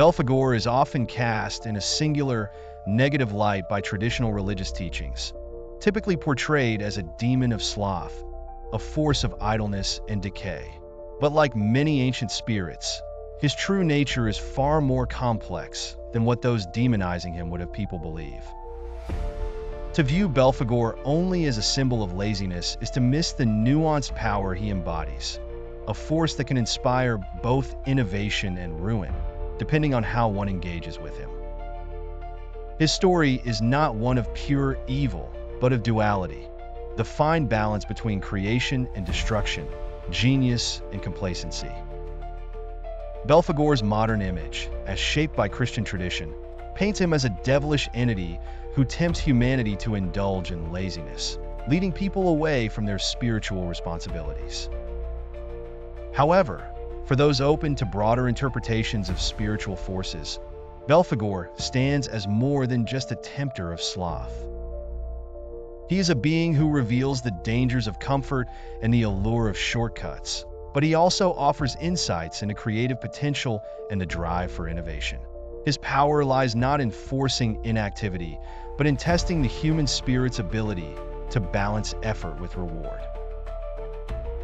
Belphegor is often cast in a singular, negative light by traditional religious teachings, typically portrayed as a demon of sloth, a force of idleness and decay. But like many ancient spirits, his true nature is far more complex than what those demonizing him would have people believe. To view Belphegor only as a symbol of laziness is to miss the nuanced power he embodies, a force that can inspire both innovation and ruin, depending on how one engages with him. His story is not one of pure evil, but of duality, the fine balance between creation and destruction, genius and complacency. Belphegor's modern image, as shaped by Christian tradition, paints him as a devilish entity who tempts humanity to indulge in laziness, leading people away from their spiritual responsibilities. However, for those open to broader interpretations of spiritual forces, Belphegor stands as more than just a tempter of sloth. He is a being who reveals the dangers of comfort and the allure of shortcuts, but he also offers insights into creative potential and the drive for innovation. His power lies not in forcing inactivity, but in testing the human spirit's ability to balance effort with reward.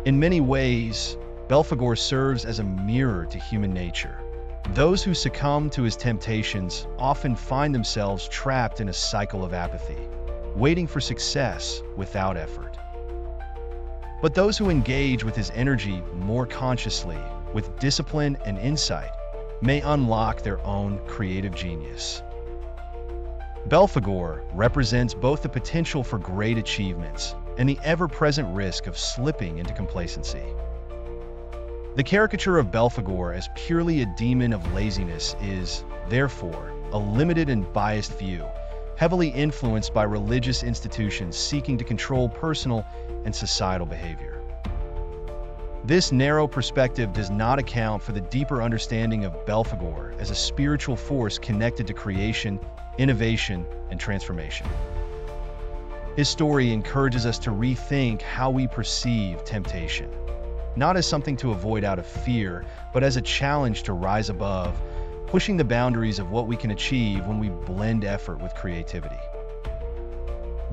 In many ways, Belphegor serves as a mirror to human nature. Those who succumb to his temptations often find themselves trapped in a cycle of apathy, waiting for success without effort. But those who engage with his energy more consciously, with discipline and insight, may unlock their own creative genius. Belphegor represents both the potential for great achievements and the ever-present risk of slipping into complacency. The caricature of Belphegor as purely a demon of laziness is, therefore, a limited and biased view, heavily influenced by religious institutions seeking to control personal and societal behavior. This narrow perspective does not account for the deeper understanding of Belphegor as a spiritual force connected to creation, innovation, and transformation. His story encourages us to rethink how we perceive temptation, not as something to avoid out of fear, but as a challenge to rise above, pushing the boundaries of what we can achieve when we blend effort with creativity.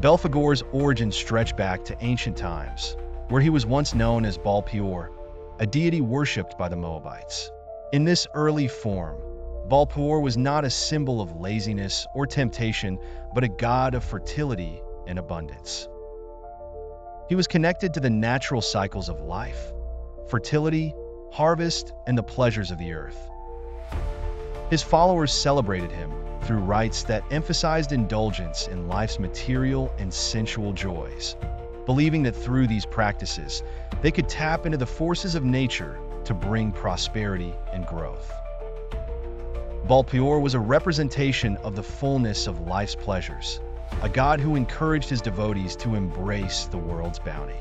Belphegor's origins stretch back to ancient times, where he was once known as Baal-Peor, a deity worshipped by the Moabites. In this early form, Baal-Peor was not a symbol of laziness or temptation, but a god of fertility and abundance. He was connected to the natural cycles of life, fertility, harvest, and the pleasures of the earth. His followers celebrated him through rites that emphasized indulgence in life's material and sensual joys, believing that through these practices, they could tap into the forces of nature to bring prosperity and growth. Baal-Peor was a representation of the fullness of life's pleasures, a god who encouraged his devotees to embrace the world's bounty.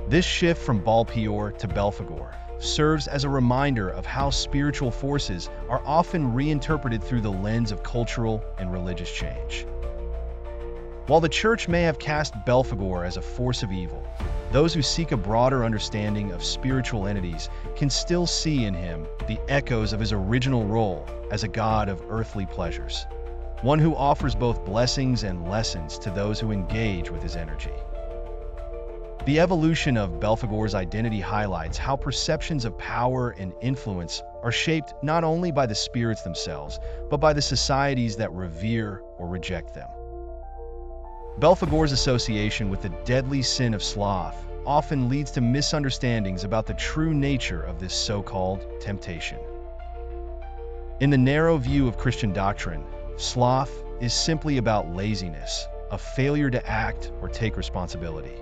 This shift from Baal-Peor to Belphegor serves as a reminder of how spiritual forces are often reinterpreted through the lens of cultural and religious change. While the Church may have cast Belphegor as a force of evil, those who seek a broader understanding of spiritual entities can still see in him the echoes of his original role as a god of earthly pleasures, one who offers both blessings and lessons to those who engage with his energy. The evolution of Belphegor's identity highlights how perceptions of power and influence are shaped not only by the spirits themselves, but by the societies that revere or reject them. Belphegor's association with the deadly sin of sloth often leads to misunderstandings about the true nature of this so-called temptation. In the narrow view of Christian doctrine, sloth is simply about laziness, a failure to act or take responsibility.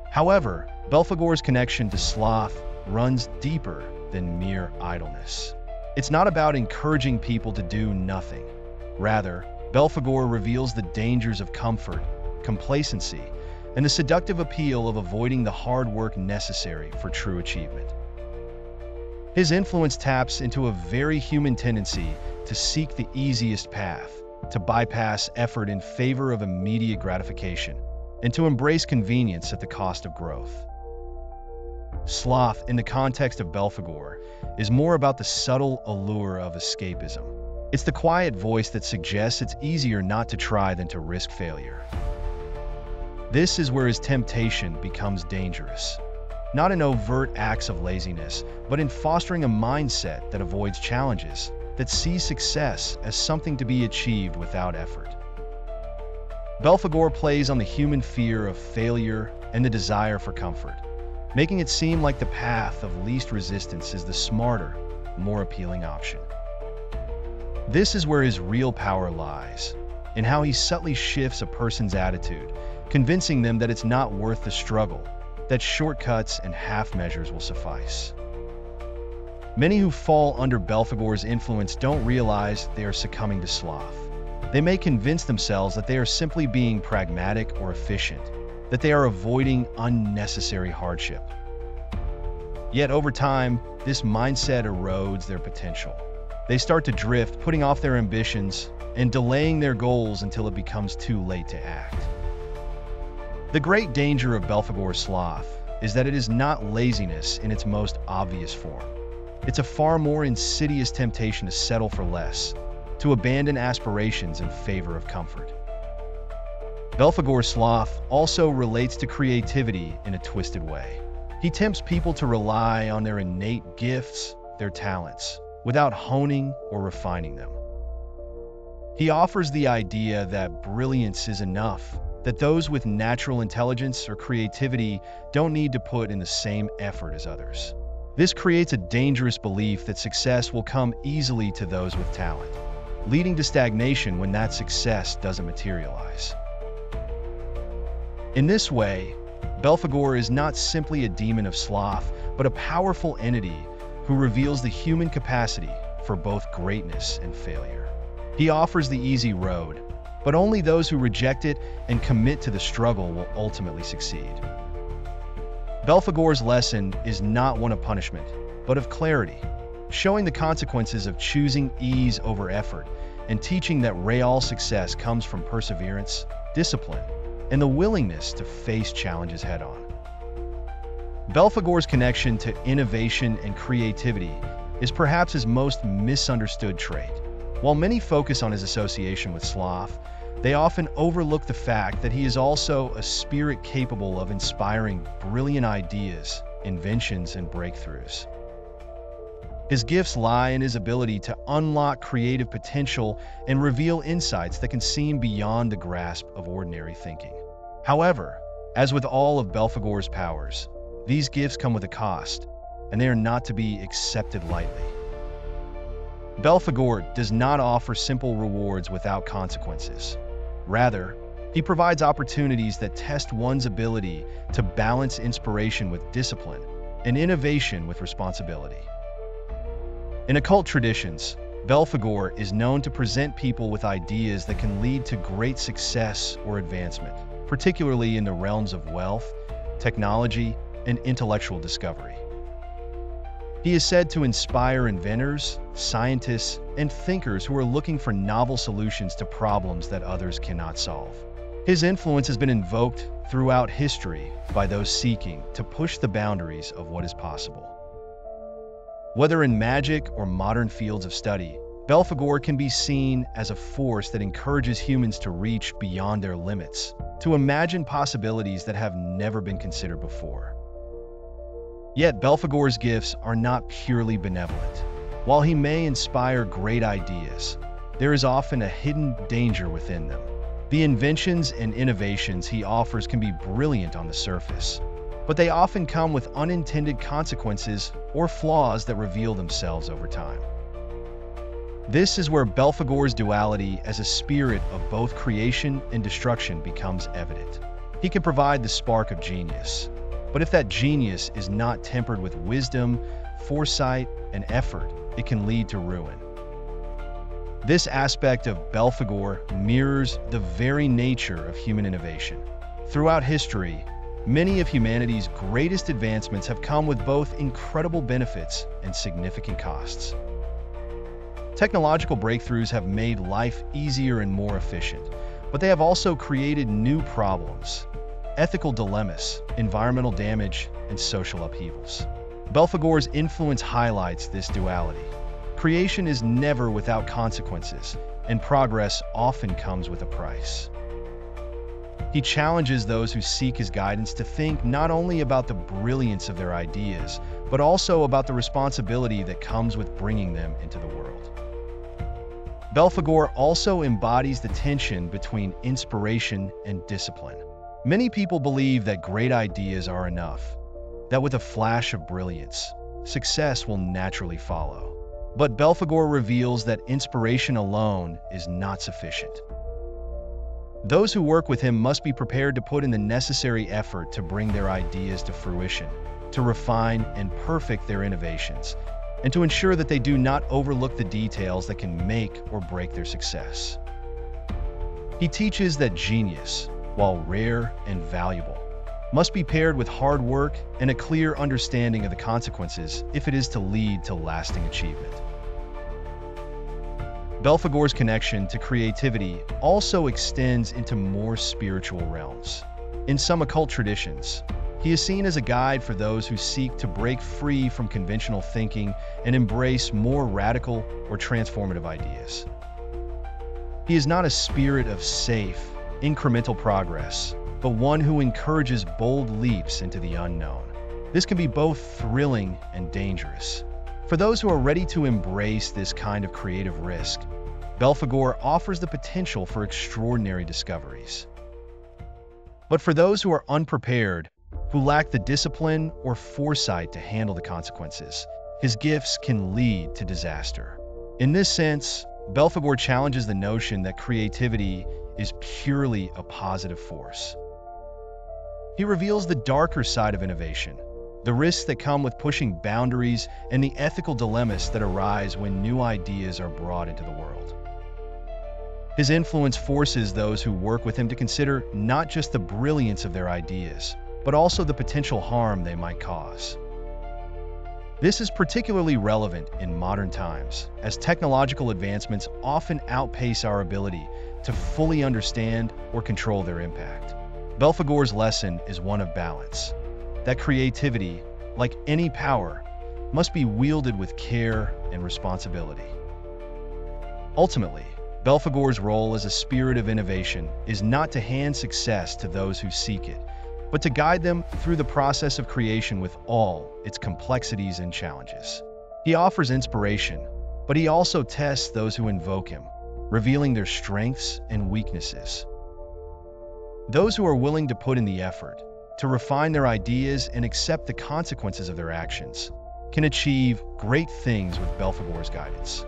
However, Belphegor's connection to sloth runs deeper than mere idleness. It's not about encouraging people to do nothing. Rather, Belphegor reveals the dangers of comfort, complacency, and the seductive appeal of avoiding the hard work necessary for true achievement. His influence taps into a very human tendency to seek the easiest path, to bypass effort in favor of immediate gratification, and to embrace convenience at the cost of growth. Sloth, in the context of Belphegor, is more about the subtle allure of escapism. It's the quiet voice that suggests it's easier not to try than to risk failure. This is where his temptation becomes dangerous. Not in overt acts of laziness, but in fostering a mindset that avoids challenges, that sees success as something to be achieved without effort. Belphegor plays on the human fear of failure and the desire for comfort, making it seem like the path of least resistance is the smarter, more appealing option. This is where his real power lies, in how he subtly shifts a person's attitude, convincing them that it's not worth the struggle, that shortcuts and half measures will suffice. Many who fall under Belphegor's influence don't realize they are succumbing to sloth. They may convince themselves that they are simply being pragmatic or efficient, that they are avoiding unnecessary hardship. Yet over time, this mindset erodes their potential. They start to drift, putting off their ambitions and delaying their goals until it becomes too late to act. The great danger of Belphegor's sloth is that it is not laziness in its most obvious form. It's a far more insidious temptation to settle for less, to abandon aspirations in favor of comfort. Belphegor's sloth also relates to creativity in a twisted way. He tempts people to rely on their innate gifts, their talents, without honing or refining them. He offers the idea that brilliance is enough, that those with natural intelligence or creativity don't need to put in the same effort as others. This creates a dangerous belief that success will come easily to those with talent, leading to stagnation when that success doesn't materialize. In this way, Belphegor is not simply a demon of sloth, but a powerful entity who reveals the human capacity for both greatness and failure. He offers the easy road, but only those who reject it and commit to the struggle will ultimately succeed. Belphegor's lesson is not one of punishment, but of clarity, showing the consequences of choosing ease over effort and teaching that real success comes from perseverance, discipline, and the willingness to face challenges head-on. Belphegor's connection to innovation and creativity is perhaps his most misunderstood trait. While many focus on his association with sloth, they often overlook the fact that he is also a spirit capable of inspiring brilliant ideas, inventions, and breakthroughs. His gifts lie in his ability to unlock creative potential and reveal insights that can seem beyond the grasp of ordinary thinking. However, as with all of Belphegor's powers, these gifts come with a cost, and they are not to be accepted lightly. Belphegor does not offer simple rewards without consequences. Rather, he provides opportunities that test one's ability to balance inspiration with discipline and innovation with responsibility. In occult traditions, Belphegor is known to present people with ideas that can lead to great success or advancement, particularly in the realms of wealth, technology, and intellectual discovery. He is said to inspire inventors, scientists, and thinkers who are looking for novel solutions to problems that others cannot solve. His influence has been invoked throughout history by those seeking to push the boundaries of what is possible. Whether in magic or modern fields of study, Belphegor can be seen as a force that encourages humans to reach beyond their limits, to imagine possibilities that have never been considered before. Yet Belphegor's gifts are not purely benevolent. While he may inspire great ideas, there is often a hidden danger within them. The inventions and innovations he offers can be brilliant on the surface, but they often come with unintended consequences or flaws that reveal themselves over time. This is where Belphegor's duality as a spirit of both creation and destruction becomes evident. He can provide the spark of genius, but if that genius is not tempered with wisdom, foresight, and effort, it can lead to ruin. This aspect of Belphegor mirrors the very nature of human innovation. Throughout history, many of humanity's greatest advancements have come with both incredible benefits and significant costs. Technological breakthroughs have made life easier and more efficient, but they have also created new problems. ethical dilemmas, environmental damage, and social upheavals. Belphegor's influence highlights this duality. Creation is never without consequences, and progress often comes with a price. He challenges those who seek his guidance to think not only about the brilliance of their ideas, but also about the responsibility that comes with bringing them into the world. Belphegor also embodies the tension between inspiration and discipline. Many people believe that great ideas are enough, that with a flash of brilliance, success will naturally follow. But Belphegor reveals that inspiration alone is not sufficient. Those who work with him must be prepared to put in the necessary effort to bring their ideas to fruition, to refine and perfect their innovations, and to ensure that they do not overlook the details that can make or break their success. He teaches that genius, while rare and valuable, must be paired with hard work and a clear understanding of the consequences if it is to lead to lasting achievement. Belphegor's connection to creativity also extends into more spiritual realms. In some occult traditions, he is seen as a guide for those who seek to break free from conventional thinking and embrace more radical or transformative ideas. He is not a spirit of safe, incremental progress, but one who encourages bold leaps into the unknown. This can be both thrilling and dangerous. For those who are ready to embrace this kind of creative risk, Belphegor offers the potential for extraordinary discoveries. But for those who are unprepared, who lack the discipline or foresight to handle the consequences, his gifts can lead to disaster. In this sense, Belphegor challenges the notion that creativity is purely a positive force. He reveals the darker side of innovation, the risks that come with pushing boundaries and the ethical dilemmas that arise when new ideas are brought into the world. His influence forces those who work with him to consider not just the brilliance of their ideas, but also the potential harm they might cause. This is particularly relevant in modern times, as technological advancements often outpace our ability to fully understand or control their impact. Belphegor's lesson is one of balance, that creativity, like any power, must be wielded with care and responsibility. Ultimately, Belphegor's role as a spirit of innovation is not to hand success to those who seek it, but to guide them through the process of creation with all its complexities and challenges. He offers inspiration, but he also tests those who invoke him, revealing their strengths and weaknesses. Those who are willing to put in the effort, to refine their ideas and accept the consequences of their actions, can achieve great things with Belphegor's guidance.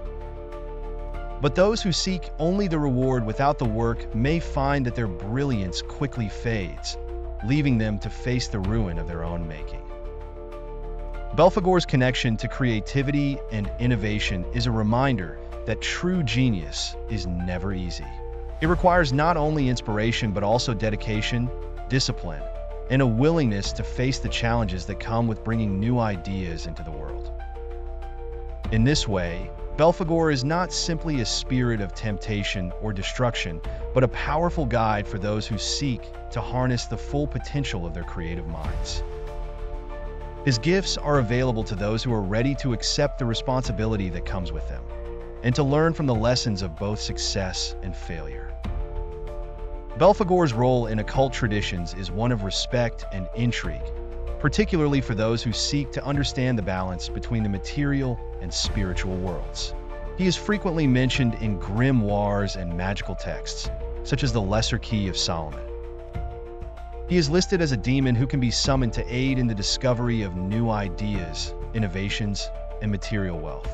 But those who seek only the reward without the work may find that their brilliance quickly fades, leaving them to face the ruin of their own making. Belphegor's connection to creativity and innovation is a reminder that true genius is never easy. It requires not only inspiration but also dedication, discipline, and a willingness to face the challenges that come with bringing new ideas into the world. In this way, Belphegor is not simply a spirit of temptation or destruction, but a powerful guide for those who seek to harness the full potential of their creative minds. His gifts are available to those who are ready to accept the responsibility that comes with them, and to learn from the lessons of both success and failure. Belphegor's role in occult traditions is one of respect and intrigue, particularly for those who seek to understand the balance between the material and spiritual worlds. He is frequently mentioned in grimoires and magical texts, such as the Lesser Key of Solomon. He is listed as a demon who can be summoned to aid in the discovery of new ideas, innovations, and material wealth.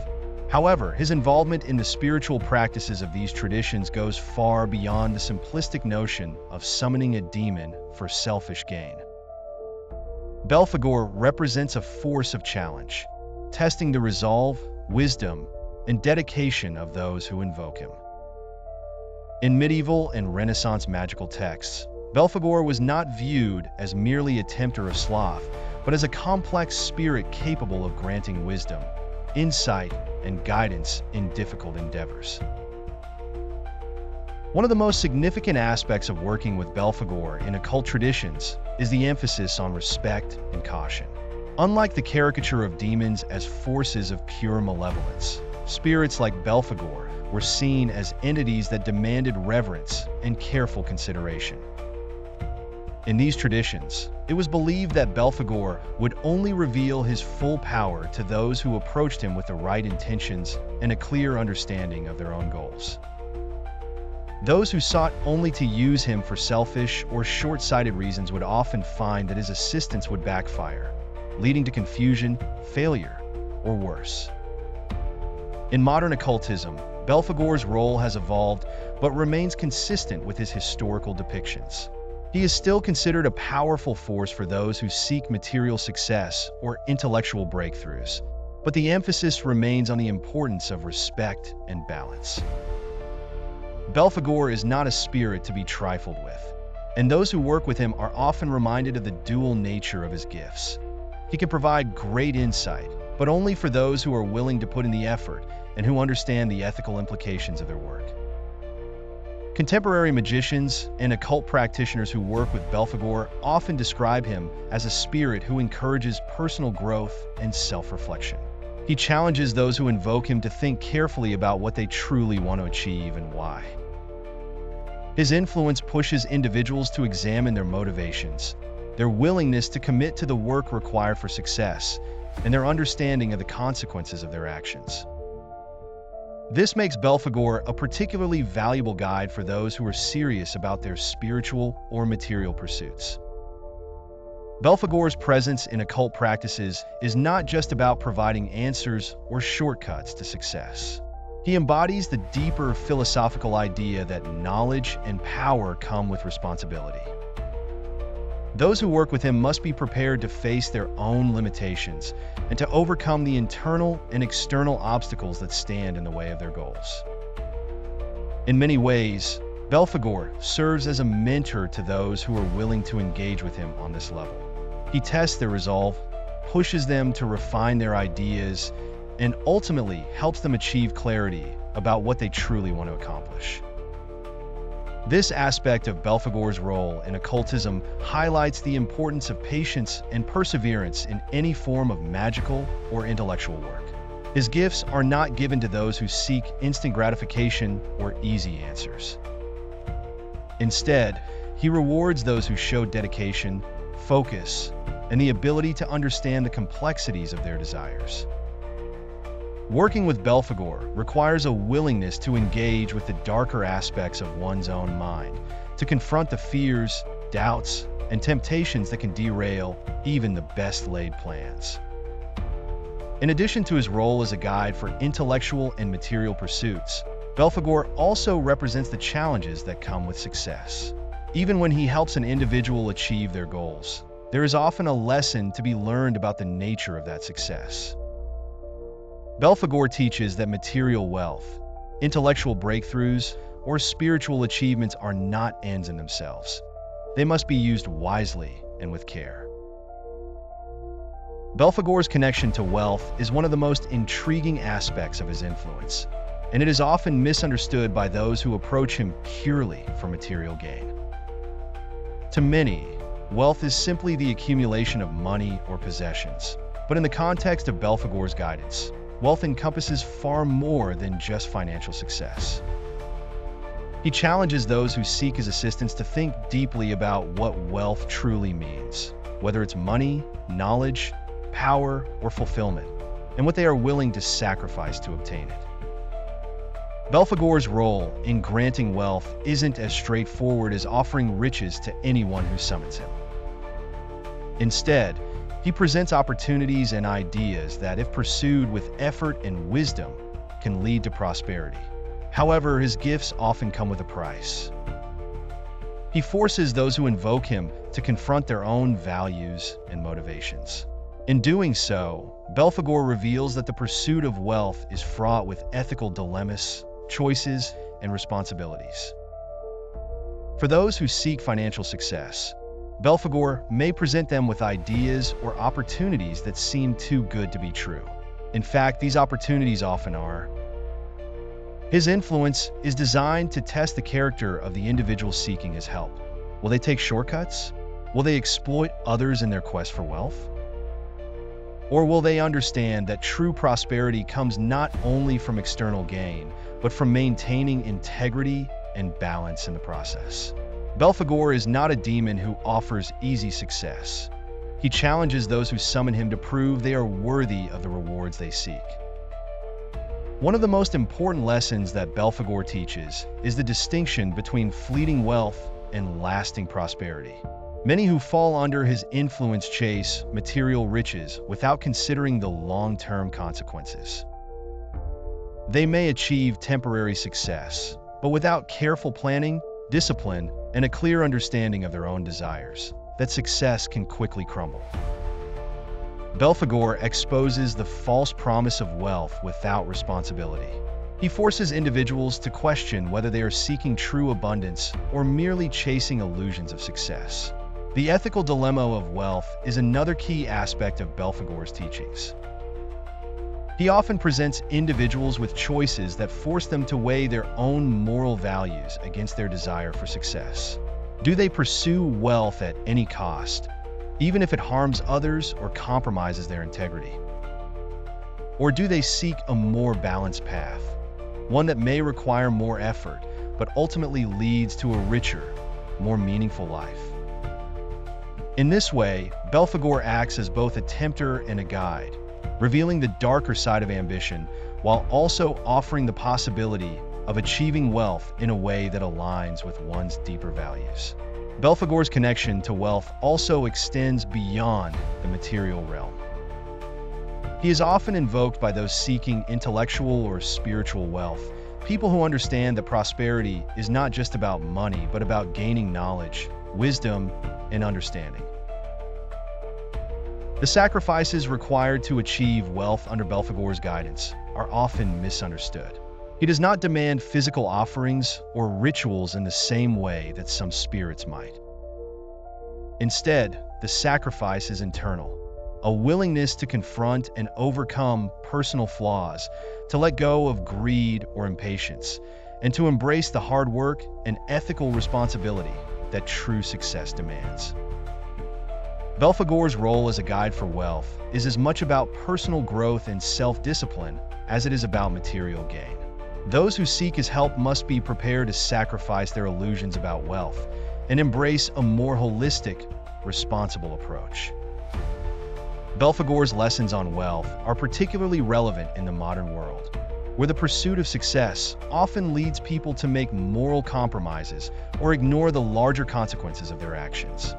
However, his involvement in the spiritual practices of these traditions goes far beyond the simplistic notion of summoning a demon for selfish gain. Belphegor represents a force of challenge, testing the resolve, wisdom, and dedication of those who invoke him. In medieval and Renaissance magical texts, Belphegor was not viewed as merely a tempter of sloth, but as a complex spirit capable of granting wisdom, insight, and guidance in difficult endeavors. One of the most significant aspects of working with Belphegor in occult traditions is the emphasis on respect and caution. Unlike the caricature of demons as forces of pure malevolence, spirits like Belphegor were seen as entities that demanded reverence and careful consideration. In these traditions, it was believed that Belphegor would only reveal his full power to those who approached him with the right intentions and a clear understanding of their own goals. Those who sought only to use him for selfish or short-sighted reasons would often find that his assistance would backfire, leading to confusion, failure, or worse. In modern occultism, Belphegor's role has evolved but remains consistent with his historical depictions. He is still considered a powerful force for those who seek material success or intellectual breakthroughs, but the emphasis remains on the importance of respect and balance. Belphegor is not a spirit to be trifled with, and those who work with him are often reminded of the dual nature of his gifts. He can provide great insight, but only for those who are willing to put in the effort and who understand the ethical implications of their work. Contemporary magicians and occult practitioners who work with Belphegor often describe him as a spirit who encourages personal growth and self-reflection. He challenges those who invoke him to think carefully about what they truly want to achieve and why. His influence pushes individuals to examine their motivations, their willingness to commit to the work required for success, and their understanding of the consequences of their actions. This makes Belphegor a particularly valuable guide for those who are serious about their spiritual or material pursuits. Belphegor's presence in occult practices is not just about providing answers or shortcuts to success. He embodies the deeper philosophical idea that knowledge and power come with responsibility. Those who work with him must be prepared to face their own limitations and to overcome the internal and external obstacles that stand in the way of their goals. In many ways, Belphegor serves as a mentor to those who are willing to engage with him on this level. He tests their resolve, pushes them to refine their ideas, and ultimately helps them achieve clarity about what they truly want to accomplish. This aspect of Belphegor's role in occultism highlights the importance of patience and perseverance in any form of magical or intellectual work. His gifts are not given to those who seek instant gratification or easy answers. Instead, he rewards those who show dedication, focus, and the ability to understand the complexities of their desires. Working with Belphegor requires a willingness to engage with the darker aspects of one's own mind, to confront the fears, doubts, and temptations that can derail even the best-laid plans. In addition to his role as a guide for intellectual and material pursuits, Belphegor also represents the challenges that come with success. Even when he helps an individual achieve their goals, there is often a lesson to be learned about the nature of that success. Belphegor teaches that material wealth, intellectual breakthroughs, or spiritual achievements are not ends in themselves. They must be used wisely and with care. Belphegor's connection to wealth is one of the most intriguing aspects of his influence, and it is often misunderstood by those who approach him purely for material gain. To many, wealth is simply the accumulation of money or possessions, but in the context of Belphegor's guidance, wealth encompasses far more than just financial success. He challenges those who seek his assistance to think deeply about what wealth truly means, whether it's money, knowledge, power, or fulfillment, and what they are willing to sacrifice to obtain it. Belphegor's role in granting wealth isn't as straightforward as offering riches to anyone who summons him. Instead, he presents opportunities and ideas that, if pursued with effort and wisdom, can lead to prosperity. However, his gifts often come with a price. He forces those who invoke him to confront their own values and motivations. In doing so, Belphegor reveals that the pursuit of wealth is fraught with ethical dilemmas, choices, and responsibilities. For those who seek financial success, Belphegor may present them with ideas or opportunities that seem too good to be true. In fact, these opportunities often are. His influence is designed to test the character of the individual seeking his help. Will they take shortcuts? Will they exploit others in their quest for wealth? Or will they understand that true prosperity comes not only from external gain, but from maintaining integrity and balance in the process? Belphegor is not a demon who offers easy success. He challenges those who summon him to prove they are worthy of the rewards they seek. One of the most important lessons that Belphegor teaches is the distinction between fleeting wealth and lasting prosperity. Many who fall under his influence chase material riches without considering the long-term consequences. They may achieve temporary success, but without careful planning, discipline, and a clear understanding of their own desires, that success can quickly crumble. Belphegor exposes the false promise of wealth without responsibility. He forces individuals to question whether they are seeking true abundance or merely chasing illusions of success. The ethical dilemma of wealth is another key aspect of Belphegor's teachings. He often presents individuals with choices that force them to weigh their own moral values against their desire for success. Do they pursue wealth at any cost, even if it harms others or compromises their integrity? Or do they seek a more balanced path, one that may require more effort, but ultimately leads to a richer, more meaningful life? In this way, Belphegor acts as both a tempter and a guide, revealing the darker side of ambition while also offering the possibility of achieving wealth in a way that aligns with one's deeper values. Belphegor's connection to wealth also extends beyond the material realm. He is often invoked by those seeking intellectual or spiritual wealth, people who understand that prosperity is not just about money, but about gaining knowledge, wisdom, and understanding. The sacrifices required to achieve wealth under Belphegor's guidance are often misunderstood. He does not demand physical offerings or rituals in the same way that some spirits might. Instead, the sacrifice is internal, a willingness to confront and overcome personal flaws, to let go of greed or impatience, and to embrace the hard work and ethical responsibility that true success demands. Belphegor's role as a guide for wealth is as much about personal growth and self-discipline as it is about material gain. Those who seek his help must be prepared to sacrifice their illusions about wealth and embrace a more holistic, responsible approach. Belphegor's lessons on wealth are particularly relevant in the modern world, where the pursuit of success often leads people to make moral compromises or ignore the larger consequences of their actions.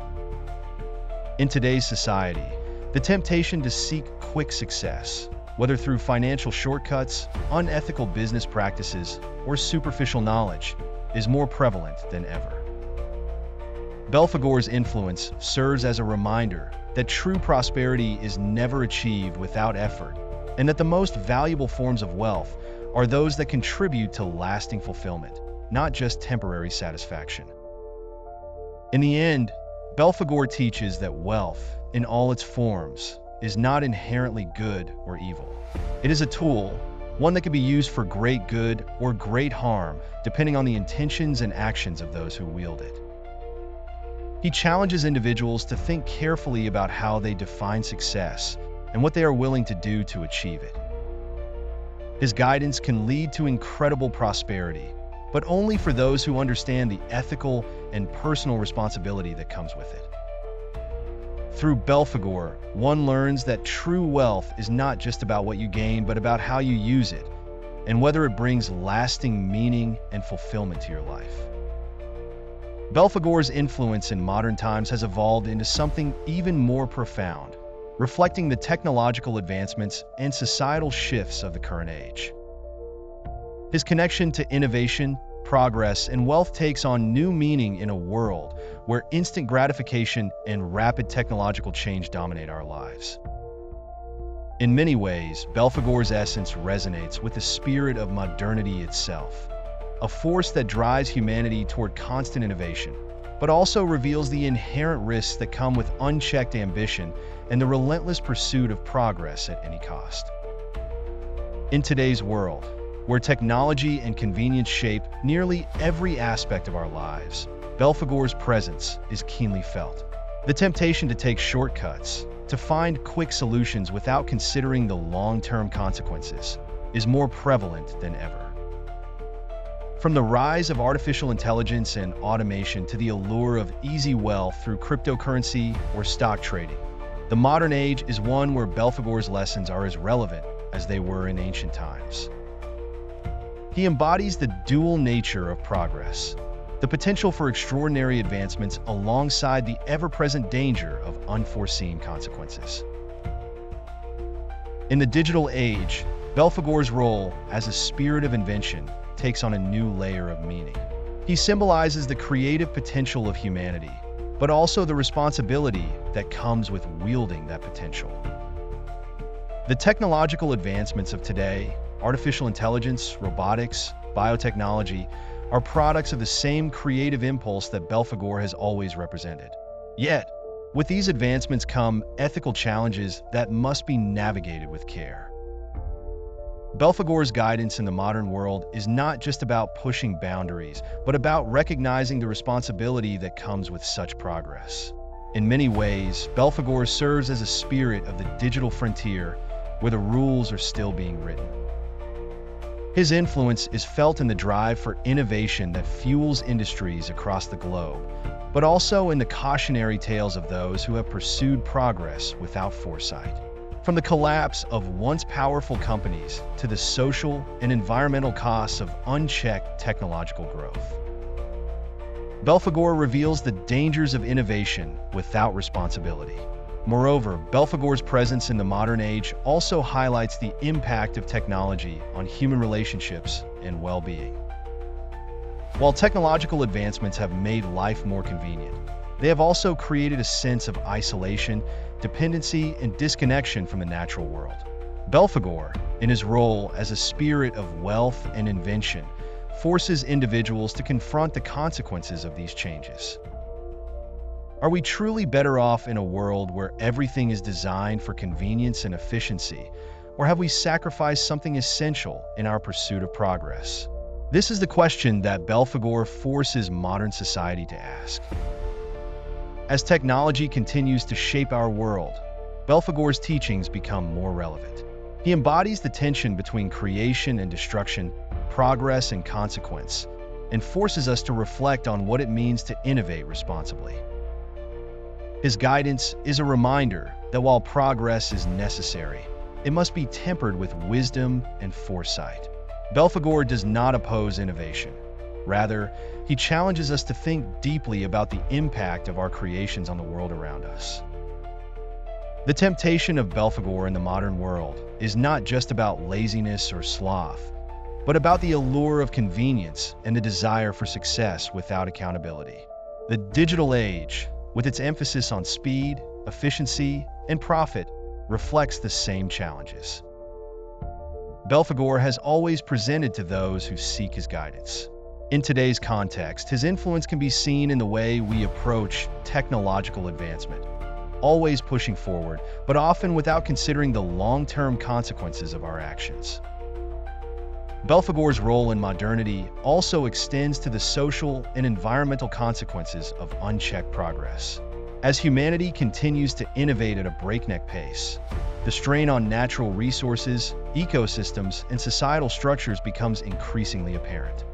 In today's society, the temptation to seek quick success, whether through financial shortcuts, unethical business practices, or superficial knowledge, is more prevalent than ever. Belphegor's influence serves as a reminder that true prosperity is never achieved without effort, and that the most valuable forms of wealth are those that contribute to lasting fulfillment, not just temporary satisfaction. In the end, Belphegor teaches that wealth, in all its forms, is not inherently good or evil. It is a tool, one that can be used for great good or great harm, depending on the intentions and actions of those who wield it. He challenges individuals to think carefully about how they define success and what they are willing to do to achieve it. His guidance can lead to incredible prosperity, but only for those who understand the ethical and personal responsibility that comes with it. Through Belphegor, one learns that true wealth is not just about what you gain, but about how you use it, and whether it brings lasting meaning and fulfillment to your life. Belphegor's influence in modern times has evolved into something even more profound, reflecting the technological advancements and societal shifts of the current age. His connection to innovation, progress, and wealth takes on new meaning in a world where instant gratification and rapid technological change dominate our lives. In many ways, Belphegor's essence resonates with the spirit of modernity itself, a force that drives humanity toward constant innovation, but also reveals the inherent risks that come with unchecked ambition and the relentless pursuit of progress at any cost. In today's world, where technology and convenience shape nearly every aspect of our lives, Belphegor's presence is keenly felt. The temptation to take shortcuts, to find quick solutions without considering the long-term consequences, is more prevalent than ever. From the rise of artificial intelligence and automation to the allure of easy wealth through cryptocurrency or stock trading, the modern age is one where Belphegor's lessons are as relevant as they were in ancient times. He embodies the dual nature of progress, the potential for extraordinary advancements alongside the ever-present danger of unforeseen consequences. In the digital age, Belphegor's role as a spirit of invention takes on a new layer of meaning. He symbolizes the creative potential of humanity, but also the responsibility that comes with wielding that potential. The technological advancements of today, artificial intelligence, robotics, biotechnology, are products of the same creative impulse that Belphegor has always represented. Yet, with these advancements come ethical challenges that must be navigated with care. Belphegor's guidance in the modern world is not just about pushing boundaries, but about recognizing the responsibility that comes with such progress. In many ways, Belphegor serves as a spirit of the digital frontier where the rules are still being written. His influence is felt in the drive for innovation that fuels industries across the globe, but also in the cautionary tales of those who have pursued progress without foresight. From the collapse of once powerful companies to the social and environmental costs of unchecked technological growth, Belphegor reveals the dangers of innovation without responsibility. Moreover, Belphegor's presence in the modern age also highlights the impact of technology on human relationships and well-being. While technological advancements have made life more convenient, they have also created a sense of isolation, dependency, and disconnection from the natural world. Belphegor, in his role as a spirit of wealth and invention, forces individuals to confront the consequences of these changes. Are we truly better off in a world where everything is designed for convenience and efficiency, or have we sacrificed something essential in our pursuit of progress? This is the question that Belphegor forces modern society to ask. As technology continues to shape our world, Belphegor's teachings become more relevant. He embodies the tension between creation and destruction, progress and consequence, and forces us to reflect on what it means to innovate responsibly. His guidance is a reminder that while progress is necessary, it must be tempered with wisdom and foresight. Belphegor does not oppose innovation. Rather, he challenges us to think deeply about the impact of our creations on the world around us. The temptation of Belphegor in the modern world is not just about laziness or sloth, but about the allure of convenience and the desire for success without accountability. The digital age, with its emphasis on speed, efficiency, and profit, reflects the same challenges. Belphegor has always presented to those who seek his guidance. In today's context, his influence can be seen in the way we approach technological advancement, always pushing forward, but often without considering the long-term consequences of our actions. Belphegor's role in modernity also extends to the social and environmental consequences of unchecked progress. As humanity continues to innovate at a breakneck pace, the strain on natural resources, ecosystems, and societal structures becomes increasingly apparent.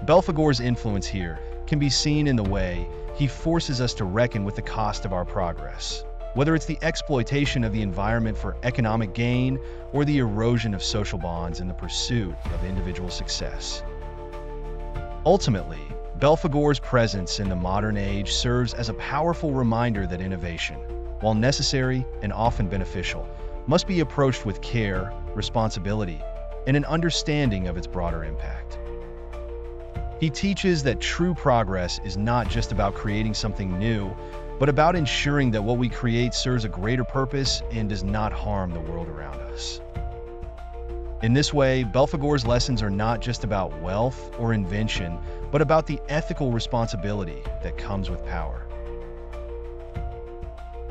Belphegor's influence here can be seen in the way he forces us to reckon with the cost of our progress, whether it's the exploitation of the environment for economic gain or the erosion of social bonds in the pursuit of individual success. Ultimately, Belphegor's presence in the modern age serves as a powerful reminder that innovation, while necessary and often beneficial, must be approached with care, responsibility, and an understanding of its broader impact. He teaches that true progress is not just about creating something new, but about ensuring that what we create serves a greater purpose and does not harm the world around us. In this way, Belphegor's lessons are not just about wealth or invention, but about the ethical responsibility that comes with power.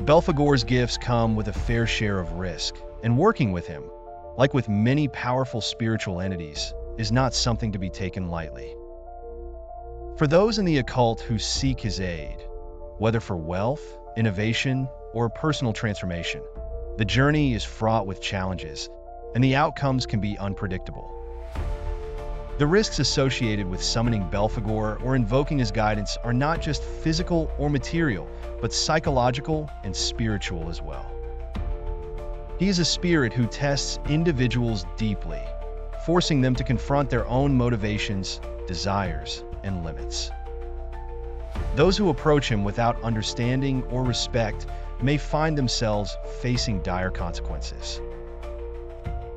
Belphegor's gifts come with a fair share of risk, and working with him, like with many powerful spiritual entities, is not something to be taken lightly. For those in the occult who seek his aid, whether for wealth, innovation, or personal transformation. The journey is fraught with challenges, and the outcomes can be unpredictable. The risks associated with summoning Belphegor or invoking his guidance are not just physical or material, but psychological and spiritual as well. He is a spirit who tests individuals deeply, forcing them to confront their own motivations, desires, and limits. Those who approach him without understanding or respect may find themselves facing dire consequences.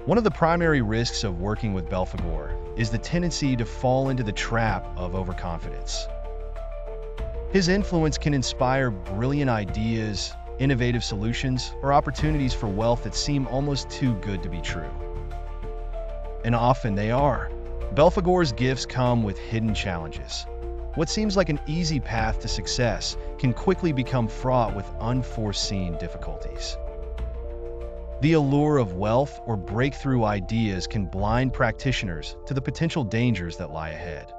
One of the primary risks of working with Belphegor is the tendency to fall into the trap of overconfidence. His influence can inspire brilliant ideas, innovative solutions, or opportunities for wealth that seem almost too good to be true. And often they are. Belphegor's gifts come with hidden challenges. What seems like an easy path to success can quickly become fraught with unforeseen difficulties. The allure of wealth or breakthrough ideas can blind practitioners to the potential dangers that lie ahead.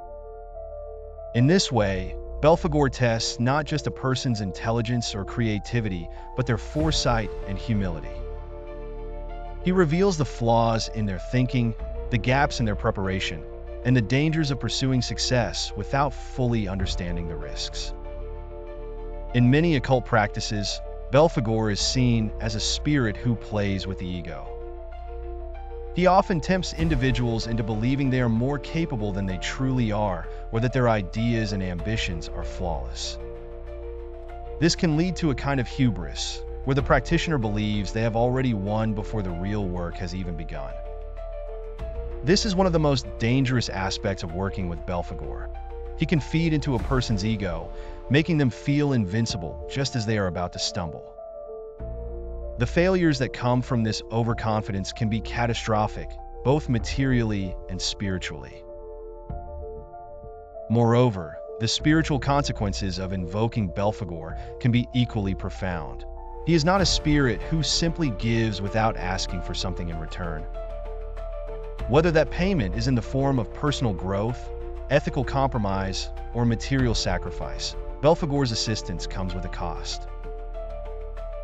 In this way, Belphegor tests not just a person's intelligence or creativity, but their foresight and humility. He reveals the flaws in their thinking, the gaps in their preparation, and the dangers of pursuing success without fully understanding the risks. In many occult practices, Belphegor is seen as a spirit who plays with the ego. He often tempts individuals into believing they are more capable than they truly are, or that their ideas and ambitions are flawless. This can lead to a kind of hubris, where the practitioner believes they have already won before the real work has even begun. This is one of the most dangerous aspects of working with Belphegor. He can feed into a person's ego, making them feel invincible just as they are about to stumble. The failures that come from this overconfidence can be catastrophic, both materially and spiritually. Moreover, the spiritual consequences of invoking Belphegor can be equally profound. He is not a spirit who simply gives without asking for something in return. Whether that payment is in the form of personal growth, ethical compromise, or material sacrifice, Belphegor's assistance comes with a cost.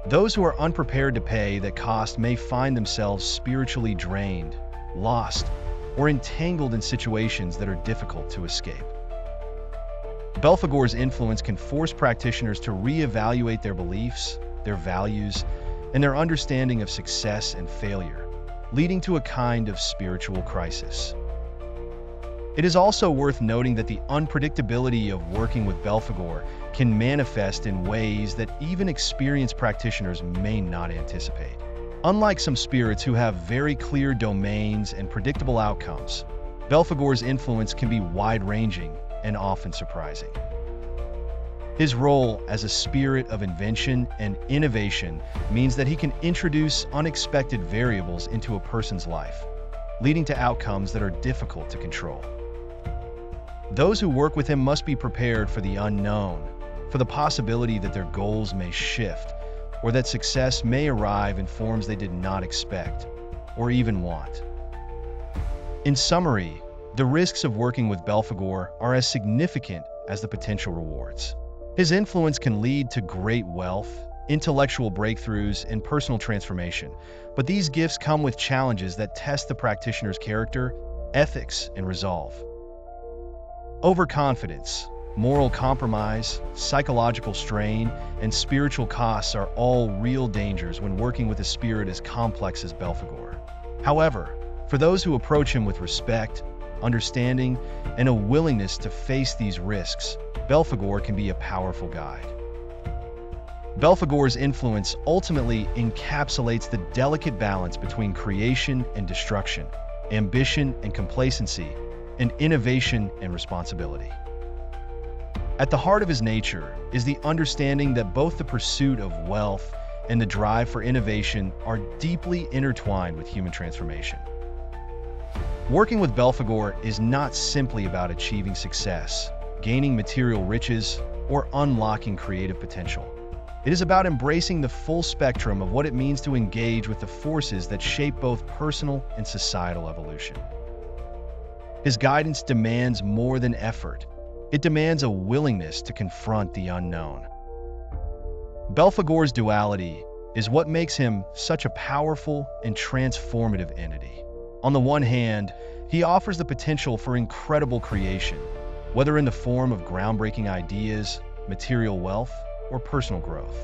Those who are unprepared to pay that cost may find themselves spiritually drained, lost, or entangled in situations that are difficult to escape. Belphegor's influence can force practitioners to reevaluate their beliefs, their values, and their understanding of success and failure, leading to a kind of spiritual crisis. It is also worth noting that the unpredictability of working with Belphegor can manifest in ways that even experienced practitioners may not anticipate. Unlike some spirits who have very clear domains and predictable outcomes, Belphegor's influence can be wide-ranging and often surprising. His role as a spirit of invention and innovation means that he can introduce unexpected variables into a person's life, leading to outcomes that are difficult to control. Those who work with him must be prepared for the unknown, for the possibility that their goals may shift, or that success may arrive in forms they did not expect, or even want. In summary, the risks of working with Belphegor are as significant as the potential rewards. His influence can lead to great wealth, intellectual breakthroughs, and personal transformation, but these gifts come with challenges that test the practitioner's character, ethics, and resolve. Overconfidence, moral compromise, psychological strain, and spiritual costs are all real dangers when working with a spirit as complex as Belphegor. However, for those who approach him with respect, understanding, and a willingness to face these risks, Belphegor can be a powerful guide. Belphegor's influence ultimately encapsulates the delicate balance between creation and destruction, ambition and complacency, and innovation and responsibility. At the heart of his nature is the understanding that both the pursuit of wealth and the drive for innovation are deeply intertwined with human transformation. Working with Belphegor is not simply about achieving success, gaining material riches, or unlocking creative potential. It is about embracing the full spectrum of what it means to engage with the forces that shape both personal and societal evolution. His guidance demands more than effort. It demands a willingness to confront the unknown. Belphegor's duality is what makes him such a powerful and transformative entity. On the one hand, he offers the potential for incredible creation, whether in the form of groundbreaking ideas, material wealth, or personal growth.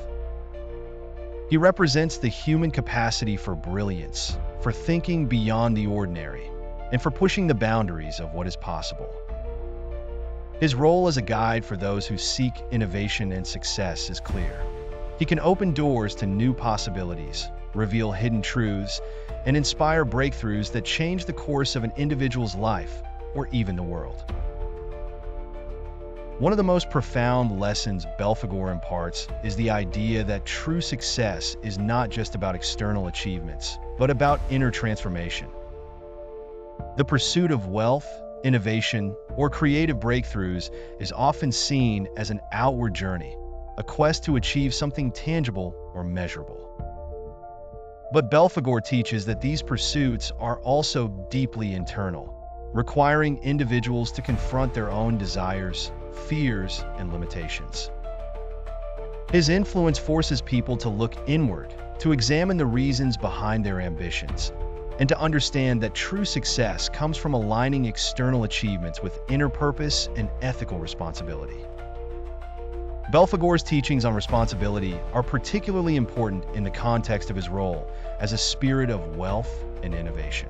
He represents the human capacity for brilliance, for thinking beyond the ordinary, and for pushing the boundaries of what is possible. His role as a guide for those who seek innovation and success is clear. He can open doors to new possibilities, reveal hidden truths, and inspire breakthroughs that change the course of an individual's life, or even the world. One of the most profound lessons Belphegor imparts is the idea that true success is not just about external achievements, but about inner transformation. The pursuit of wealth, innovation, or creative breakthroughs is often seen as an outward journey, a quest to achieve something tangible or measurable. But Belphegor teaches that these pursuits are also deeply internal, requiring individuals to confront their own desires, fears, and limitations. His influence forces people to look inward, to examine the reasons behind their ambitions, and to understand that true success comes from aligning external achievements with inner purpose and ethical responsibility. Belphegor's teachings on responsibility are particularly important in the context of his role as a spirit of wealth and innovation.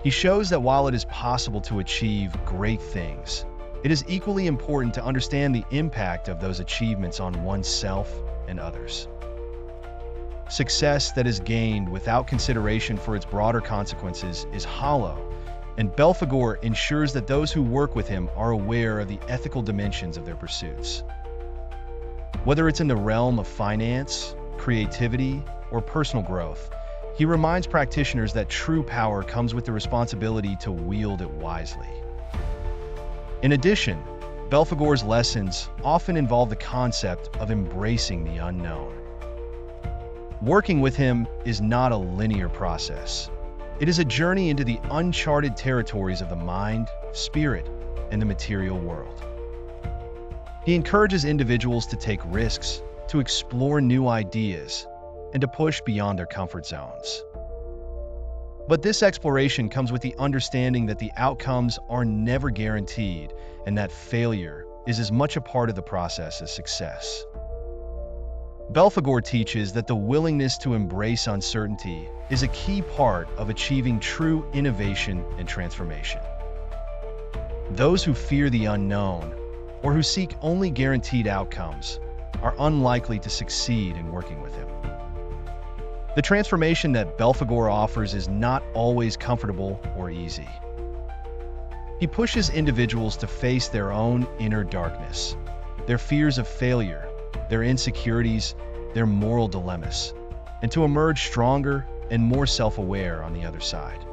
He shows that while it is possible to achieve great things, it is equally important to understand the impact of those achievements on oneself and others. Success that is gained without consideration for its broader consequences is hollow, and Belphegor ensures that those who work with him are aware of the ethical dimensions of their pursuits. Whether it's in the realm of finance, creativity, or personal growth, he reminds practitioners that true power comes with the responsibility to wield it wisely. In addition, Belphegor's lessons often involve the concept of embracing the unknown. Working with him is not a linear process. It is a journey into the uncharted territories of the mind, spirit, and the material world. He encourages individuals to take risks, to explore new ideas, and to push beyond their comfort zones. But this exploration comes with the understanding that the outcomes are never guaranteed, and that failure is as much a part of the process as success. Belphegor teaches that the willingness to embrace uncertainty is a key part of achieving true innovation and transformation. Those who fear the unknown, or who seek only guaranteed outcomes, are unlikely to succeed in working with him. The transformation that Belphegor offers is not always comfortable or easy. He pushes individuals to face their own inner darkness, their fears of failure, their insecurities, their moral dilemmas, and to emerge stronger and more self-aware on the other side.